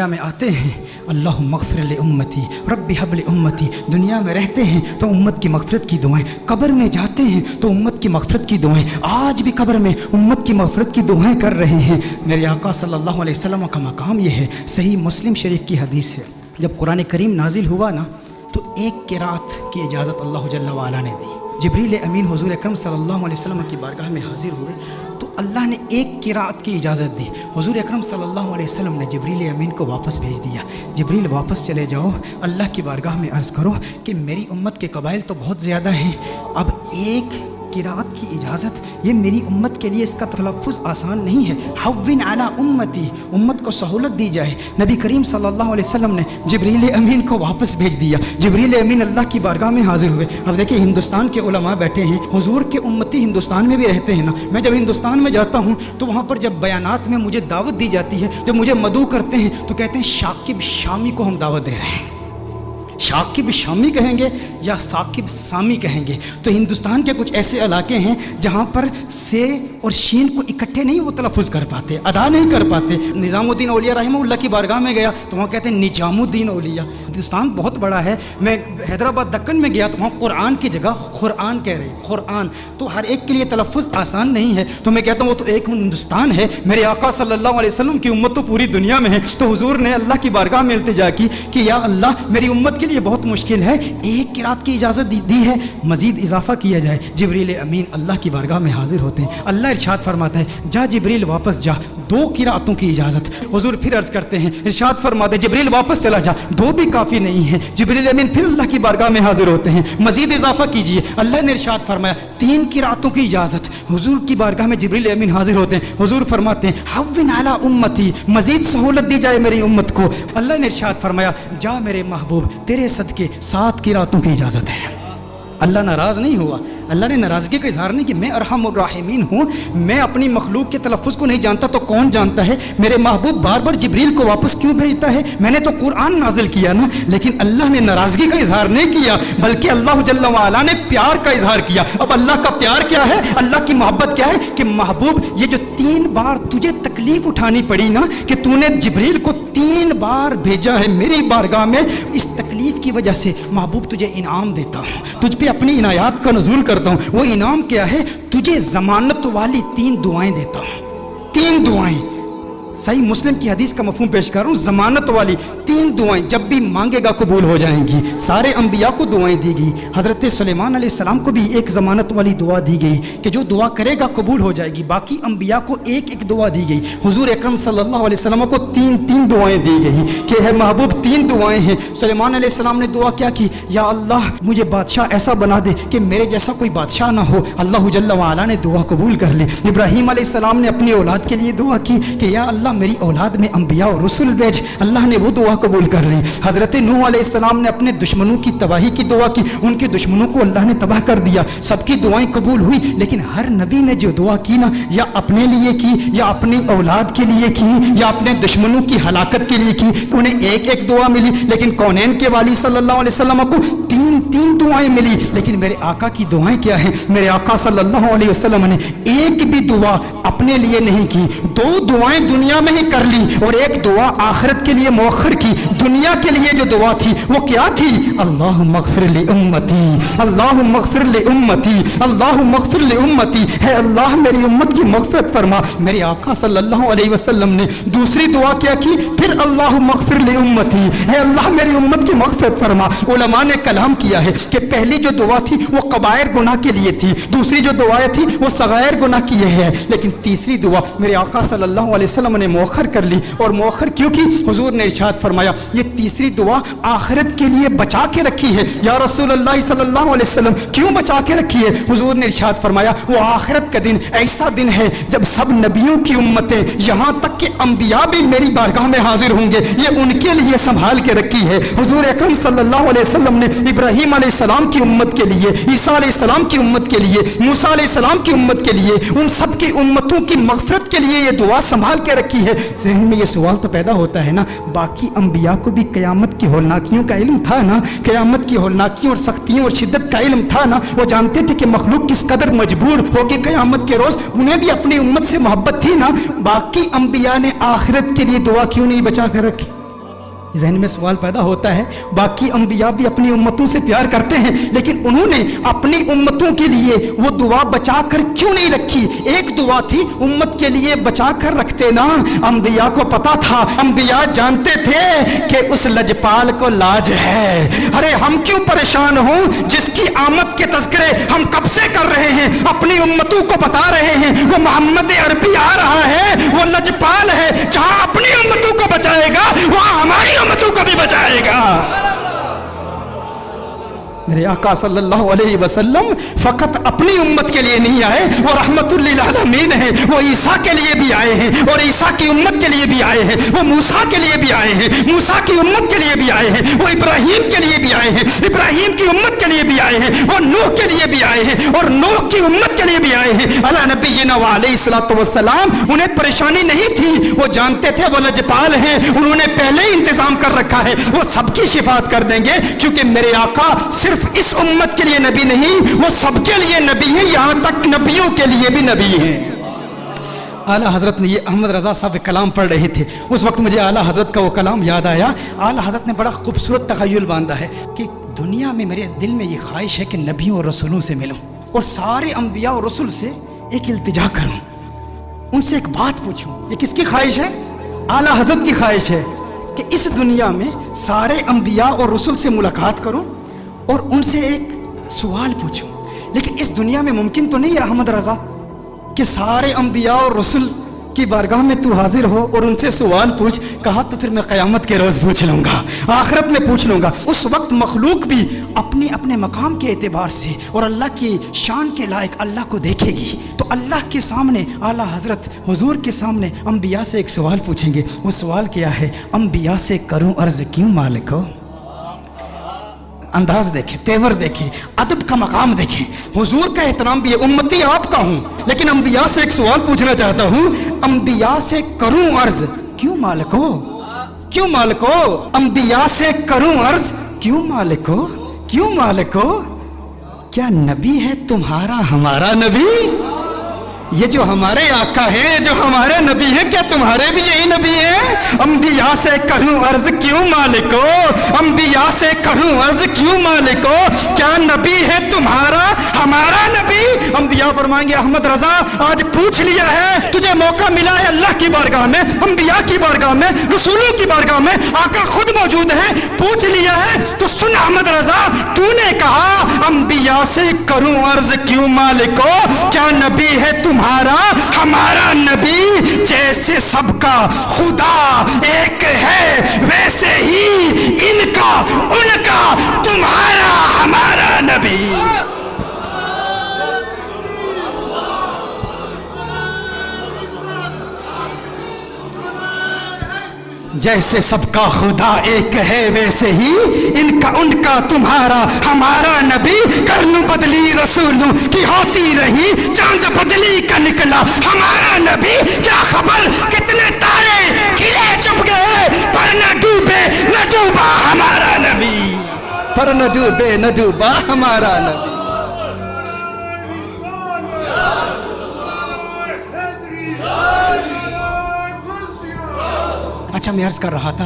میں آتے ہیں اللہم اغفر لامتی رب ہب لامتی، دنیا میں رہتے ہیں تو امت کی مغفرت کی دعائیں، قبر میں جاتے ہیں تو امت کی مغفرت کی دعائیں، آج بھی قبر میں امت کی مغفرت کی دعائیں کر رہے ہیں۔ میرے آقا صلی اللہ علیہ وسلم کا مقام یہ ہے۔ صحیح مسلم شریف کی حدیث ہے، جب قرآن کریم نازل ہوا نا تو ایک قرات کی اجازت اللہ جل وعلا نے دی۔ جبریل امین حضور اکرم صلی اللہ علیہ وسلم کی بارگاہ میں حاضر ہوئے تو اللہ نے ایک قرات کی اجازت دی۔ حضور اکرم صلی اللہ علیہ وسلم نے جبریل امین کو واپس بھیج دیا، جبریل واپس چلے جاؤ، اللہ کی بارگاہ میں عرض کرو کہ میری امت کے قبائل تو بہت زیادہ ہیں، اب ایک قرات کی اجازت، یہ میری امت کے لیے اس کا تلفظ آسان نہیں ہے۔ حوّن علی امتی، امت کو سہولت دی جائے۔ نبی کریم صلی اللہ علیہ وسلم نے جبریل امین کو واپس بھیج دیا، جبریل امین اللہ کی بارگاہ میں حاضر ہوئے۔ اب دیکھیں ہندوستان کے علماء بیٹھے ہیں، حضور کے امتی ہندوستان میں بھی رہتے ہیں نا، میں جب ہندوستان میں جاتا ہوں تو وہاں پر جب بیانات میں مجھے دعوت دی جاتی ہے، جب مجھے مدعو کرتے ہیں تو کہتے ہیں شاکب شامی کو ہم دعوت دے رہے ہیں۔ شاکب شامی کہیں گے یا ثاقب سامی کہیں گے؟ تو ہندوستان کے کچھ ایسے علاقے ہیں جہاں پر سے اور شین کو اکٹھے نہیں وہ تلفظ کر پاتے، ادا نہیں کر پاتے۔ نظام الدین اولیاء رحمہ اللہ کی بارگاہ میں گیا تو وہاں کہتے ہیں نجام الدین اولیاء۔ ہندوستان بہت بڑا ہے، میں حیدرآباد دکن میں گیا تو وہاں قرآن کی جگہ قرآن کہہ رہے ہیں، قرآن۔ تو ہر ایک کے لیے تلفظ آسان نہیں ہے، تو میں کہتا ہوں وہ تو ایک ہندوستان ہے، میرے آقا صلی اللہ علیہ وسلم کی امت تو پوری دنیا میں ہے۔ تو حضور نے اللہ کی بارگاہ میں التجا کی کہ یا اللہ میری امت کے لیے بہت مشکل ہے، ایک قرات کی اجازت دی ہے، مزید اضافہ کیا جائے۔ جبریل امین اللہ کی بارگاہ میں حاضر ہوتے ہیں، اللہ ارشاد فرماتا ہے جا جبریل واپس جا، دو قراتوں کی اجازت۔ حضور پھر عرض کرتے ہیں، ارشاد فرماتے ہیں جبریل واپس چلا جا، دو بھی کافی نہیں ہے۔ جبریل امین پھر اللہ کی بارگاہ میں حاضر ہوتے ہیں، مزید اضافہ کیجئے۔ اللہ نے ارشاد فرمایا تین قراتوں کی اجازت۔ حضور کی بارگاہ میں جبریل امین حاضر ہوتے ہیں، حضور فرماتے ہیں حوّن علی امتی، مزید سہولت دی جائے میری امت کو۔ اللہ نے ارشاد فرمایا جا میرے محبوب تیرے صدقے 7 قراتوں کی اجازت ہے۔ اللہ ناراض نہیں ہوا، اللہ نے ناراضگی کا اظہار نہیں کہ میں ارحم الراحمین ہوں، میں اپنی مخلوق کے تلفظ کو نہیں جانتا تو کون جانتا ہے؟ میرے محبوب بار بار جبریل کو واپس کیوں بھیجتا ہے؟ میں نے تو قرآن نازل کیا نا، لیکن اللہ نے ناراضگی کا اظہار نہیں کیا بلکہ اللہ جل وعلا نے پیار کا اظہار کیا۔ اب اللہ کا پیار کیا ہے، اللہ کی محبت کیا ہے کہ محبوب یہ جو 3 بار تجھے تکلیف اٹھانی پڑی نا کہ تو نے جبریل کو 3 بار بھیجا ہے میری بارگاہ میں، اس تکلیف کی وجہ سے محبوب تجھے انعام دیتا ہوں، تجھ پہ اپنی عنایات کا نزول کرتا ہوں۔ وہ انعام کیا ہے؟ تجھے ضمانت والی 3 دعائیں دیتا ہوں، 3 دعائیں۔ صحیح مسلم کی حدیث کا مفہوم پیش کر رہا ہوں، ضمانت والی 3 دعائیں، جب بھی مانگے گا قبول ہو جائیں گی۔ سارے انبیاء کو دعائیں دی گئی، حضرت سلیمان علیہ السلام کو بھی ایک ضمانت والی دعا دی گئی کہ جو دعا کرے گا قبول ہو جائے گی۔ باقی انبیاء کو ایک ایک دعا دی گئی، حضور اکرم صلی اللہ علیہ وسلم کو 3 دعائیں دی گئی کہ ہے محبوب 3 دعائیں ہیں۔ سلیمان علیہ السلام نے دعا کیا کی؟ یا اللہ مجھے بادشاہ ایسا بنا دے کہ میرے جیسا کوئی بادشاہ نہ ہو۔ اللہ جل وعلا نے دعا قبول کر لی۔ ابراہیم علیہ السلام نے اپنی اولاد کے لیے دعا کی کہ یا اللہ میری اولاد میں انبیاء اور رسول بھیج، اللہ نے وہ دعا قبول کر لی۔ حضرت نوح علیہ السلام نے اپنے دشمنوں کی تباہی کی دعا کی، ان کے دشمنوں کو اللہ نے تباہ کر دیا، سب کی دعائیں قبول ہوئی۔ لیکن ہر نبی نے جو دعا کی نا، یا اپنے لیے کی یا اپنی اولاد کے لیے کی یا اپنے دشمنوں کی ہلاکت کے لیے کی، انہیں ایک ایک دعا ملی۔ لیکن کونین کے والی صلی اللہ علیہ وسلم کو 3 دعائیں ملی۔ لیکن میرے آقا کی دعائیں کیا ہیں؟ میرے آقا صلی اللہ علیہ وسلم نے ایک بھی دعا اپنے لیے نہیں کی، 2 دعائیں دنیا میں ہی کر لی اور ایک دعا آخرت کے لیے مؤخر کی۔ دنیا کے لیے جو دعا تھی وہ کیا تھی؟ اللہم اغفر لامتی، اللہم اغفر لامتی، اللہم اغفر لامتی، ہے اللہ میری امت کی مغفرت فرما۔ میرے آقا صلی اللہ علیہ وسلم نے دوسری دعا کیا کی؟ پھر اللہم اغفر لامتی، ہے اللہ میری امت کی مغفرت فرما۔ علماء نے کلام کیا ہے کہ پہلی جو دعا تھی وہ کبائر گناہ کے لیے تھی، دوسری جو دعائیں تھی وہ صغائر گناہ کی ہے، لیکن تیسری دعا میرے آقا صلی اللہ علیہ وسلم نے مؤخر کر لی۔ اور مؤخر کیوں کی؟ حضور نے ارشاد فرمایا یہ تیسری دعا آخرت کے لیے بچا کے رکھی ہے۔ یا رسول اللہ صلی اللہ علیہ وسلم کیوں بچا کے رکھی ہے؟ حضور نے ارشاد فرمایا وہ آخرت کا دن ایسا دن ہے جب سب نبیوں کی امتیں یہاں تک کہ انبیاء بھی میری بارگاہ میں حاضر ہوں گے، یہ ان کے لیے سنبھال کے رکھی ہے۔ حضور اکرم صلی اللہ علیہ وسلم نے ابراہیم علیہ السلام کی امت کے لیے، عیسیٰ علیہ السلام کی امت کے لیے، موسیٰ علیہ السلام کی امت کے لیے، ان سب کی امتوں کی مغفرت کے لیے یہ دعا سنبھال کے رکھی ہے۔ ذہن میں یہ سوال تو پیدا ہوتا ہے نا، باقی انبیاء کو بھی قیامت کی ہولناکیوں کا علم تھا نا، قیامت کی ہولناکیوں اور سختیوں اور شدت کا علم تھا نا، وہ جانتے تھے کہ مخلوق کس قدر مجبور ہوگی قیامت کے روز، انہیں بھی اپنی امت سے محبت تھی نا۔ باقی انبیاء نے آخرت کے لیے دعا کیوں نہیں بچا کر رکھی؟ ذہن میں سوال پیدا ہوتا ہے، باقی انبیاء بھی اپنی امتوں سے پیار کرتے ہیں، لیکن انہوں نے اپنی امتوں کے لیے وہ دعا بچا کر کیوں نہیں رکھی؟ ایک دعا تھی امت کے لیے بچا کر رکھتے نا۔ انبیاء کو پتا تھا، انبیاء جانتے تھے کہ اس لجپال کو لاج ہے۔ ارے ہم کیوں پریشان ہوں جس کی آمد کے تذکرے ہم کب سے کر رہے ہیں، اپنی امتوں کو بتا رہے ہیں وہ محمد عربی آ رہا ہے، وہ لجپال ہے، جہاں اپنی امتوں کو بچائے گا وہاں ہماری امتوں کو بھی بچائے گا۔ میرے آقا صلی اللہ علیہ وسلم فقط اپنی امت کے لیے نہیں آئے، وہ رحمت للعالمین ہیں، وہ عیسیٰ کے لیے بھی آئے ہیں اور عیسیٰ کی امت کے لیے بھی آئے ہیں، وہ موسیٰ کے لیے بھی آئے ہیں، موسیٰ کی امت کے لیے بھی آئے ہیں، وہ ابراہیم کے لیے بھی آئے ہیں، ابراہیم کی امت کے لیے بھی آئے ہیں، وہ نوح کے لیے بھی آئے ہیں اور نوح کی امت کے لیے بھی آئے ہیں۔ علی نبینا وعلیہ الصلوۃ والسلام، انہیں پریشانی نہیں تھی، وہ جانتے تھے وہ لجپال ہیں، انہوں نے پہلے ہی انتظام کر رکھا ہے، وہ سب کی شفاعت کر دیں گے، کیونکہ میرے آقا صرف اس امت کے لیے نبی نہیں، وہ سب کے لیے نبی ہیں، یہاں تک نبیوں کے لیے بھی نبی ہیں۔ اعلیٰ حضرت نے یہ احمد رضا صاحب کلام پڑھ رہے تھے، اس وقت مجھے اعلیٰ حضرت کا وہ کلام یاد آیا۔ اعلیٰ حضرت نے بڑا خوبصورت تخیل باندھا ہے کہ دنیا میں میرے دل میں یہ خواہش ہے کہ نبیوں اور رسولوں سے ملوں اور سارے انبیاء اور رسول سے ایک التجا کروں، ان سے ایک بات پوچھوں۔ یہ کس کی خواہش ہے؟ اعلیٰ حضرت کی خواہش ہے کہ اس دنیا میں سارے انبیاء اور رسول سے ملاقات کروں اور ان سے ایک سوال پوچھوں۔ لیکن اس دنیا میں ممکن تو نہیں ہے احمد رضا کہ سارے انبیاء اور رسول کی بارگاہ میں تو حاضر ہو اور ان سے سوال پوچھ۔ کہا تو پھر میں قیامت کے روز پوچھ لوں گا، آخرت میں پوچھ لوں گا۔ اس وقت مخلوق بھی اپنے اپنے مقام کے اعتبار سے اور اللہ کی شان کے لائق اللہ کو دیکھے گی، تو اللہ کے سامنے اعلیٰ حضرت حضور کے سامنے انبیاء سے ایک سوال پوچھیں گے۔ وہ سوال کیا ہے؟ انبیاء سے کروں عرض کیوں مالک ہو؟ انداز دیکھیں، تیور دیکھیں، ادب کا مقام دیکھیں، حضور کا احترام بھی ہے، امتی آپ کا ہوں، لیکن انبیاء سے ایک سوال پوچھنا چاہتا ہوں، انبیاء سے کروں عرض کیوں مالک ہو؟ کیوں مالک ہو؟ انبیاء سے کروں عرض کیوں مالک ہو؟ کیوں مالک ہو؟ کیا نبی ہے تمہارا ہمارا نبی؟ یہ جو ہمارے آقا ہیں، جو ہمارے نبی ہیں، کیا تمہارے بھی یہی نبی ہیں؟ انبیاء سے کروں عرض کیوں مالک ہو؟ انبیاء سے کروں عرض کیوں مالک ہو؟ کیا نبی ہے تمہارا ہمارا نبی؟ انبیاء فرمائیں گے احمد رضا آج پوچھ لیا ہے، تجھے موقع ملا ہے اللہ کی بارگاہ میں، انبیاء کی بارگاہ میں، رسولوں کی بارگاہ میں، آقا خود موجود ہیں، پوچھ لیا ہے تو سن احمد رضا، تو نے کہا انبیاء سے کروں عرض کیوں مالک ہو؟ کیا نبی ہے تمہارا ہمارا نبی؟ جیسے سب کا خدا ایک ہے ویسے ہی ان کا ان کا تمہارا ہمارا نبی۔ جیسے سب کا خدا ایک ہے ویسے ہی ان کا تمہارا ہمارا نبی۔ کرن بدلی رسولوں کی ہوتی رہی، چاند بدلی کا نکلا ہمارا نبی۔ کیا خبر کتنے تارے کھلے چپ گئے، پر نہ ڈوبے نہ ڈوبا ہمارا نبی، پر نہ ڈوبے نہ ڈوبا ہمارا نبی۔ اچھا میں عرض کر رہا تھا